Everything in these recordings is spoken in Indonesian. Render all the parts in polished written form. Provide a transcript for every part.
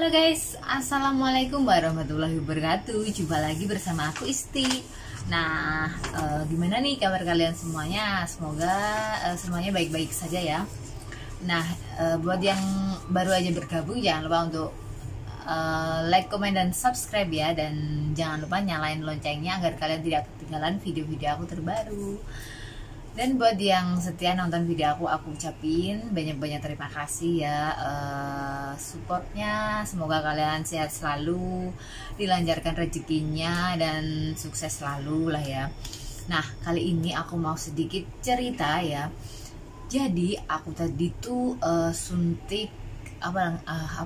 Halo guys, assalamualaikum warahmatullahi wabarakatuh. Jumpa lagi bersama aku Isti. Nah, gimana nih kabar kalian semuanya? Semoga semuanya baik-baik saja ya. Nah, buat yang baru aja bergabung jangan lupa untuk like, comment, dan subscribe ya. Dan jangan lupa nyalain loncengnya agar kalian tidak ketinggalan video-video aku terbaru. Dan buat yang setia nonton video aku ucapin banyak-banyak terima kasih ya supportnya. Semoga kalian sehat selalu, dilancarkan rezekinya, dan sukses selalu lah ya. Nah, kali ini aku mau sedikit cerita ya. Jadi aku tadi tuh suntik apa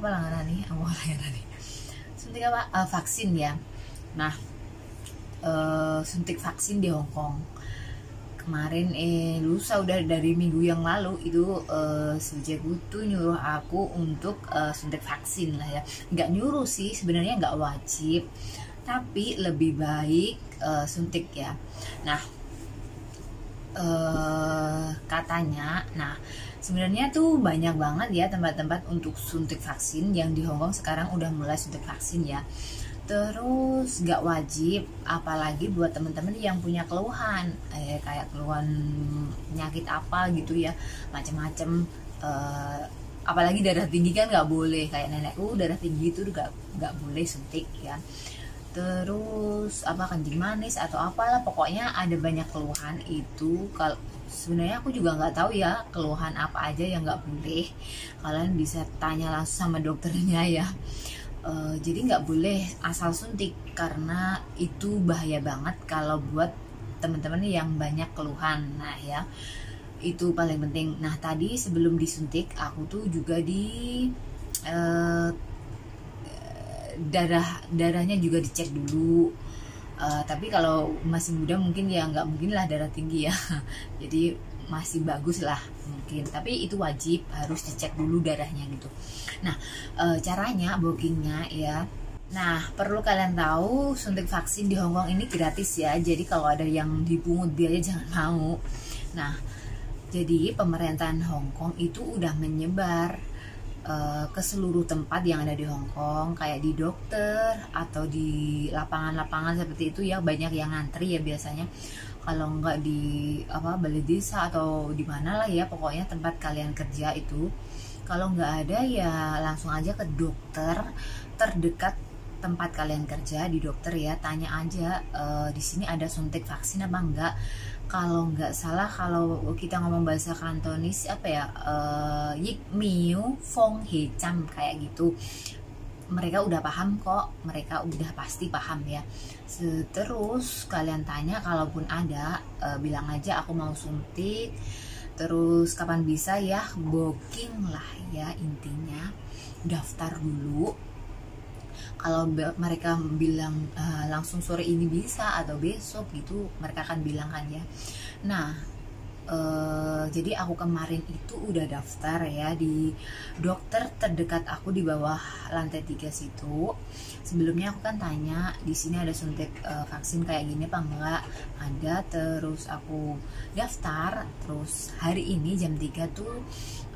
langganan nih? Suntik apa? Vaksin ya. Nah, suntik vaksin di Hong Kong. Kemarin lusa udah dari minggu yang lalu itu Sujeku tuh nyuruh aku untuk suntik vaksin lah ya. Nggak nyuruh sih, sebenarnya nggak wajib, tapi lebih baik suntik ya. Nah, katanya, sebenarnya tuh banyak banget ya tempat-tempat untuk suntik vaksin yang di Hong Kong sekarang udah mulai suntik vaksin ya. Terus gak wajib, apalagi buat temen-temen yang punya keluhan kayak keluhan penyakit apa gitu ya, macem-macem. Apalagi darah tinggi kan gak boleh, kayak nenekku darah tinggi itu gak boleh suntik ya. Terus kencing manis atau apalah, pokoknya ada banyak keluhan itu. Kalau sebenarnya aku juga nggak tahu ya keluhan apa aja yang nggak boleh, kalian bisa tanya langsung sama dokternya ya. Jadi nggak boleh asal suntik karena itu bahaya banget kalau buat teman-teman yang banyak keluhan. Nah ya, itu paling penting. Nah, tadi sebelum disuntik aku tuh juga di darahnya juga dicek dulu. Tapi kalau masih muda mungkin ya nggak mungkin lah darah tinggi ya. Jadi masih bagus lah mungkin, tapi itu wajib harus dicek dulu darahnya gitu. Nah, caranya bookingnya ya. Nah, perlu kalian tahu suntik vaksin di Hong Kong ini gratis ya. Jadi kalau ada yang dipungut biaya jangan mau. Nah, jadi pemerintahan Hong Kong itu udah menyebar ke seluruh tempat yang ada di Hong Kong, kayak di dokter atau di lapangan-lapangan seperti itu ya. Banyak yang ngantri ya biasanya. Kalau nggak di balai desa atau di mana lah ya, pokoknya tempat kalian kerja itu. Kalau nggak ada ya langsung aja ke dokter terdekat tempat kalian kerja, di dokter ya, tanya aja di sini ada suntik vaksin apa enggak. Kalau nggak salah, kalau kita ngomong bahasa Kantonis Yik Miu Fong He Cham kayak gitu. Mereka udah paham kok, mereka udah pasti paham ya. Terus kalian tanya, kalaupun ada bilang aja aku mau suntik. Terus kapan bisa ya, booking lah ya, intinya daftar dulu. Kalau mereka bilang langsung sore ini bisa atau besok gitu, mereka akan bilang kan ya. Nah, jadi aku kemarin itu udah daftar ya di dokter terdekat aku di bawah lantai 3 situ. Sebelumnya aku kan tanya di sini ada suntik vaksin kayak gini apa enggak, ada. Terus aku daftar, terus hari ini jam 3 tuh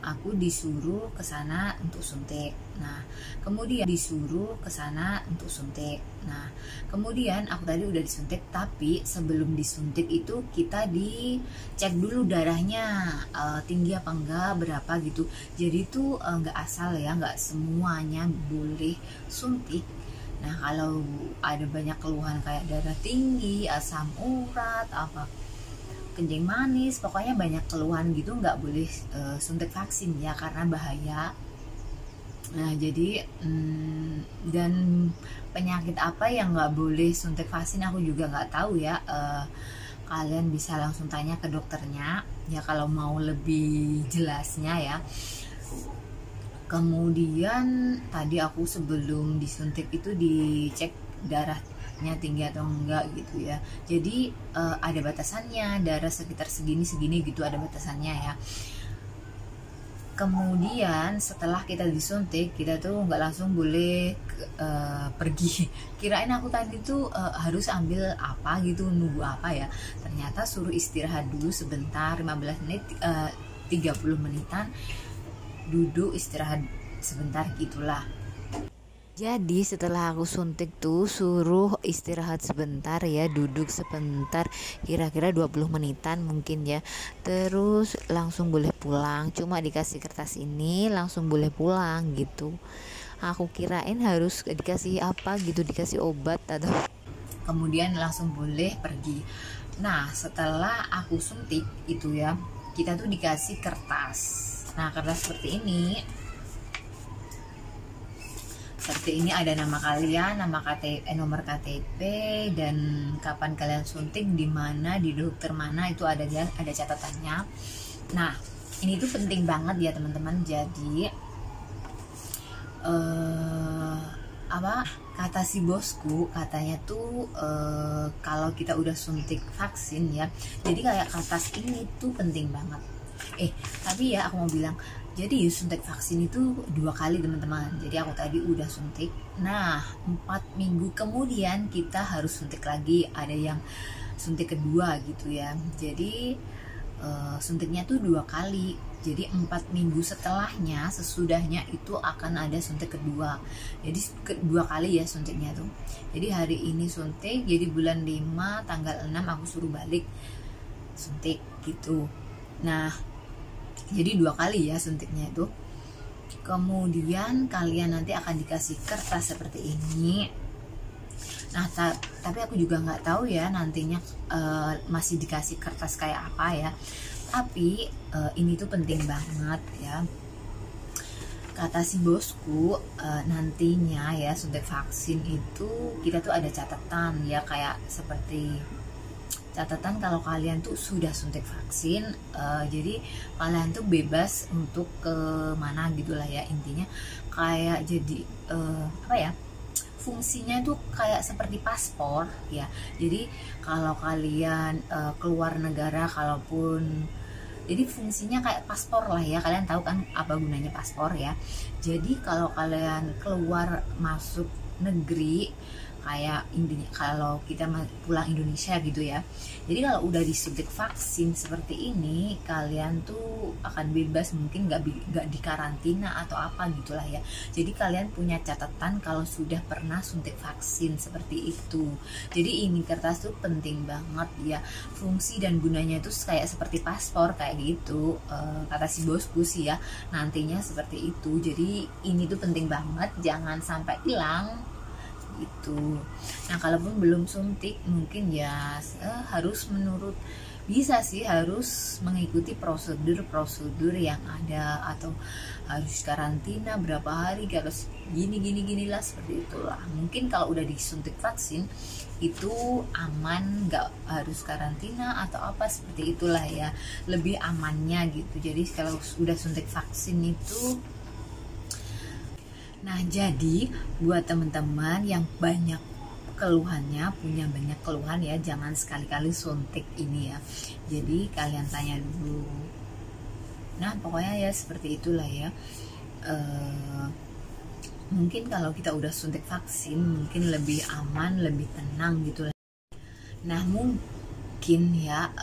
aku disuruh ke sana untuk suntik. Nah, kemudian disuruh ke sana untuk suntik. Nah, kemudian aku tadi udah disuntik, tapi sebelum disuntik itu kita dicek dulu darahnya tinggi apa enggak, berapa gitu. Jadi tuh nggak asal ya, nggak semuanya boleh suntik. Nah, kalau ada banyak keluhan kayak darah tinggi, asam urat, kencing manis, pokoknya banyak keluhan gitu, nggak boleh suntik vaksin ya, karena bahaya. Nah, jadi dan penyakit apa yang nggak boleh suntik vaksin aku juga nggak tahu ya. Kalian bisa langsung tanya ke dokternya ya kalau mau lebih jelasnya ya. Kemudian tadi aku sebelum disuntik itu dicek darahnya tinggi atau enggak gitu ya. Jadi ada batasannya, darah sekitar segini gitu, ada batasannya ya. Kemudian setelah kita disuntik, kita tuh nggak langsung boleh pergi. Kirain aku tadi tuh harus ambil apa gitu, nunggu apa ya. Ternyata suruh istirahat dulu sebentar, 15 menit, 30 menitan, duduk istirahat sebentar gitulah. Jadi setelah aku suntik tuh suruh istirahat sebentar ya, duduk sebentar, kira-kira 20 menitan mungkin ya. Terus langsung boleh pulang, cuma dikasih kertas ini langsung boleh pulang gitu. Aku kirain harus dikasih apa gitu, dikasih obat atau kemudian langsung boleh pergi. Nah setelah aku suntik itu ya, kita tuh dikasih kertas. Nah kertas seperti ini, ada nama kalian, nama KTP, nomor KTP, dan kapan kalian suntik, di mana, di dokter mana, itu ada catatannya. Nah ini tuh penting banget ya teman-teman. Jadi apa kata si bosku, katanya tuh kalau kita udah suntik vaksin ya, jadi kayak kertas ini tuh penting banget. Tapi ya aku mau bilang, jadi suntik vaksin itu 2 kali teman-teman. Jadi aku tadi udah suntik, nah 4 minggu kemudian kita harus suntik lagi, ada yang suntik kedua gitu ya. Jadi suntiknya tuh 2 kali. Jadi 4 minggu setelahnya, sesudahnya itu akan ada suntik kedua. Jadi 2 kali ya suntiknya tuh. Jadi hari ini suntik, jadi bulan 5 tanggal 6 aku suruh balik suntik gitu. Nah jadi 2 kali ya suntiknya itu. Kemudian kalian nanti akan dikasih kertas seperti ini. Nah tapi aku juga nggak tahu ya nantinya masih dikasih kertas kayak apa ya. Tapi ini tuh penting banget ya. Kata si bosku, nantinya ya suntik vaksin itu kita tuh ada catatan ya, kayak seperti catatan kalau kalian tuh sudah suntik vaksin, jadi kalian tuh bebas untuk ke mana gitulah ya, intinya kayak jadi apa ya, fungsinya itu kayak seperti paspor ya. Jadi kalau kalian keluar negara, kalaupun jadi fungsinya kayak paspor lah ya, kalian tahu kan apa gunanya paspor ya. Jadi kalau kalian keluar masuk negeri, kayak intinya kalau kita pulang Indonesia gitu ya, jadi kalau udah disuntik vaksin seperti ini, kalian tuh akan bebas, mungkin nggak dikarantina atau apa gitulah ya. Jadi kalian punya catatan kalau sudah pernah suntik vaksin seperti itu. Jadi ini kertas tuh penting banget ya, fungsi dan gunanya itu kayak seperti paspor kayak gitu, kata si bosku sih ya, nantinya seperti itu. Jadi ini tuh penting banget, jangan sampai hilang itu. Nah kalaupun belum suntik mungkin ya harus harus mengikuti prosedur yang ada, atau harus karantina berapa hari, harus gini lah, seperti itulah. Mungkin kalau udah disuntik vaksin itu aman, nggak harus karantina atau apa, seperti itulah ya, lebih amannya gitu. Jadi kalau sudah suntik vaksin itu, nah jadi buat teman-teman yang banyak keluhannya, punya banyak keluhan ya, jangan sekali-kali suntik ini ya. Jadi kalian tanya dulu. Nah pokoknya ya seperti itulah ya. Mungkin kalau kita udah suntik vaksin mungkin lebih aman, lebih tenang gitu. Nah mungkin ya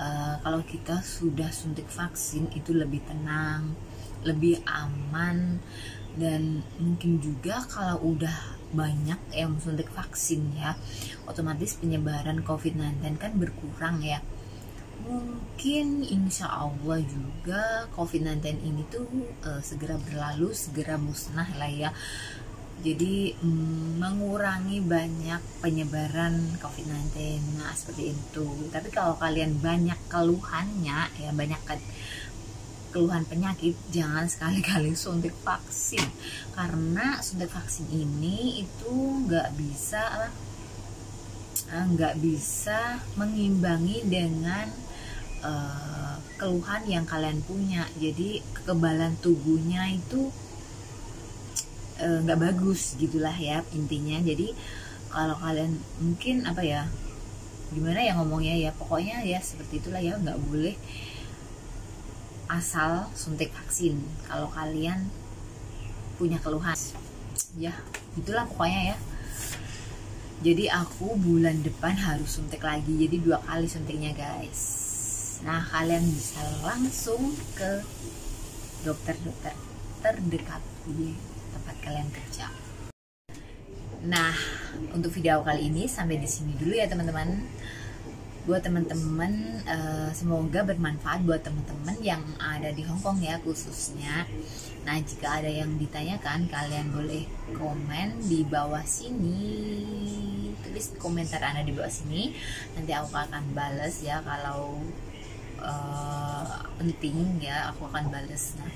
kalau kita sudah suntik vaksin itu lebih tenang, lebih aman. Dan mungkin juga kalau udah banyak yang suntik vaksin ya, otomatis penyebaran COVID-19 kan berkurang ya. Mungkin insya Allah juga COVID-19 ini tuh segera berlalu, segera musnah lah ya. Jadi mengurangi banyak penyebaran COVID-19. Nah seperti itu. Tapi kalau kalian banyak keluhannya ya, banyak keluhan penyakit, jangan sekali-kali suntik vaksin, karena suntik vaksin ini itu nggak bisa mengimbangi dengan keluhan yang kalian punya. Jadi kekebalan tubuhnya itu nggak bagus gitulah ya intinya. Jadi kalau kalian mungkin apa ya, gimana ya ngomongnya ya, pokoknya ya seperti itulah ya, nggak boleh asal suntik vaksin kalau kalian punya keluhan ya, itulah pokoknya ya. Jadi aku bulan depan harus suntik lagi, jadi 2 kali suntiknya guys. Nah kalian bisa langsung ke dokter terdekat di tempat kalian kerja. Nah, untuk video kali ini sampai di sini dulu ya teman-teman. Buat teman-teman, semoga bermanfaat buat teman-teman yang ada di Hong Kong ya khususnya. Nah, jika ada yang ditanyakan, kalian boleh komen di bawah sini. Tulis komentar Anda di bawah sini. Nanti aku akan balas ya, kalau penting ya aku akan balas. Nah,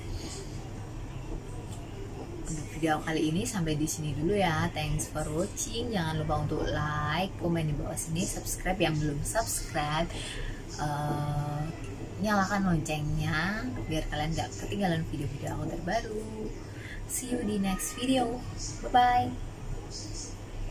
untuk video kali ini sampai di sini dulu ya. Thanks for watching. Jangan lupa untuk like, komen di bawah sini, subscribe yang belum subscribe, nyalakan loncengnya biar kalian gak ketinggalan video-video aku terbaru. See you di next video. Bye bye.